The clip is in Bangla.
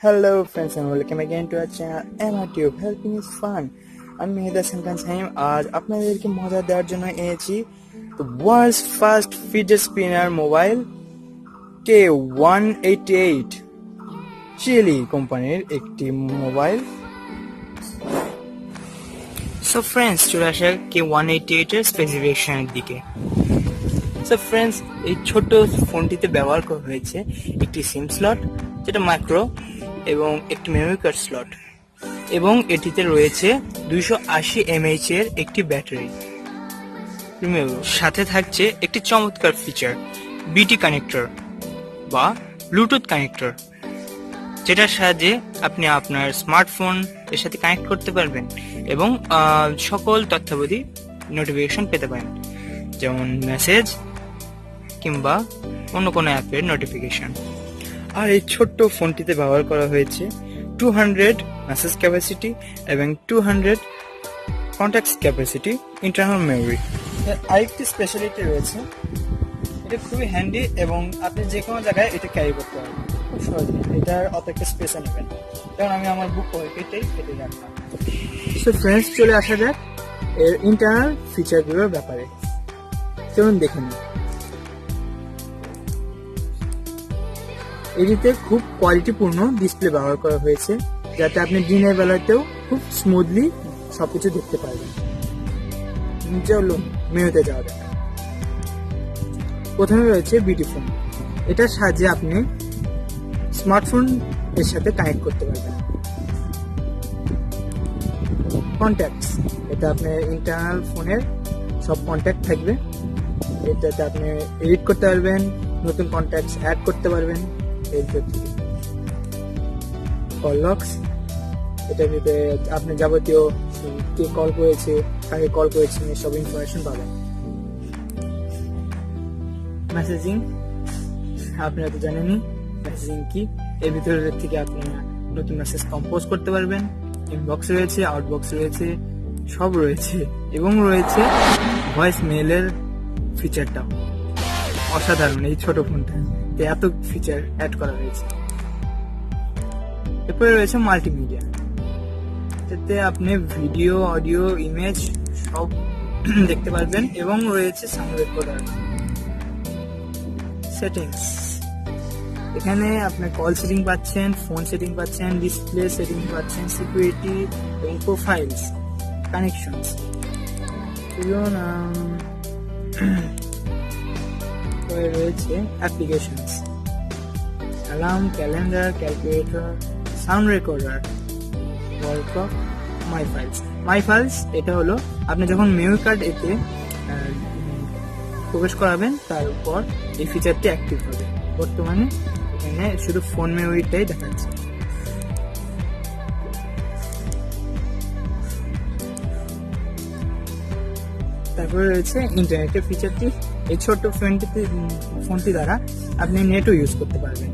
Hello friends and welcome again to our channel M.R TubE helping is fun. আমি মেহেদা সেন্টান সাইম আজ আপনাদেরকে মজা দেওয়ার জন্য এনেছি the world's first fidget spinner mobile K188 Chilli কোম্পানির একটি মোবাইল। সো ফ্রেন্ডস চলে আসা K188 এর স্পেসিফিকেশনের দিকে। সো ফ্রেন্ডস এই ছোট ফোনটিতে ব্যবহার করা হয়েছে একটি সিম স্লট যেটা মাইক্রো এবং একটি মেমোরি কার্ড স্লট এবং এটিতে রয়েছে 280 mAh এর একটি ব্যাটারি। সাথে থাকছে একটি চমৎকার ফিচার বিটি কানেক্টর বা ব্লুটুথ কানেক্টর, যেটার সাহায্যে আপনি আপনার স্মার্টফোন এর সাথে কানেক্ট করতে পারবেন এবং সকল তথ্যাবধি নোটিফিকেশন পেতে পারেন, যেমন মেসেজ কিংবা অন্য কোনো অ্যাপের নোটিফিকেশন। আর এই ছোট্ট ফোনটিতে ব্যবহার করা হয়েছে 200 মেসেজ ক্যাপাসিটি এবং 200 কন্ট্যাক্টস ক্যাপাসিটি ইন্টারনাল মেমোরি। আরেকটি স্পেশালিটি রয়েছে, এটা খুবই হ্যান্ডি এবং আপনি যে কোনো জায়গায় এটা ক্যারি করতে পারবেন খুব সহজে। এটার অত একটা স্পেসও নেবেন, কারণ আমি আমার বুক পকেটেই কেটে রাখলাম। সো ফ্রেন্ডস চলে আসা যাক এর ইন্টারনাল ফিচারগুলোর ব্যাপারে। যেমন দেখে নিন, এটিতে খুব কোয়ালিটিপূর্ণ ডিসপ্লে ব্যবহার করা হয়েছে, যাতে আপনি দিনের বেলাতেও খুব স্মুথলি সবকিছু দেখতে পারবেন। চলুন মেনুতে যাওয়া যাক। প্রথমে রয়েছে বিটি ফোন, এটার সাহায্যে আপনি স্মার্টফোন এর সাথে কানেক্ট করতে পারবেন। কন্ট্যাক্টস, এটা আপনার ইন্টারনাল ফোনের সব কন্ট্যাক্ট থাকবে, এটাতে আপনি এডিট করতে পারবেন, নতুন কন্ট্যাক্টস অ্যাড করতে পারবেন। কল লক্স, এটার ভিতরে আপনি যাবতীয় কে কল করেছে, কাকে কল করেছেন সব ইনফরমেশন পাবেন। মেসেজিং, আপনারা তো জানেনই মেসেজিং কি। এর ভিতরে থেকে আপনি নতুন মেসেজ কম্পোজ করতে পারবেন। ইনবক্স রয়েছে, আউটবক্স রয়েছে, সব রয়েছে এবং রয়েছে ভয়েস মেইলের ফিচারটাও। অসাধারণ এই ছোট ফোনটা, এত ফিচার অ্যাড করা হয়েছে। এরপরে রয়েছে মাল্টিমিডিয়া, যাতে আপনি ভিডিও, অডিও, ইমেজ সব দেখতে পারবেন এবং রয়েছে সাউন্ড রেকর্ডার। সেটিংস, এখানে আপনি কল সেটিং পাচ্ছেন, ফোন সেটিং পাচ্ছেন, ডিসপ্লে সেটিং পাচ্ছেন, সিকিউরিটি এবং প্রোফাইলস, কানেকশনস। রয়েছে applications, alarm, calendar, calculator, sound recorder, wall clock, my files. My files এটা হলো আপনি যখন মেমোরি কার্ড এতে প্রবেশ করাবেন তারপর এই ফিচারটি অ্যাক্টিভ হবে। বর্তমানে এখানে শুধু ফোন মেমোরিটাই দেখাচ্ছে। তারপরে রয়েছে ইন্টারনেটের ফিচারটি। এই ছোট্ট ফোনটি দ্বারা আপনি নেটও ইউজ করতে পারবেন।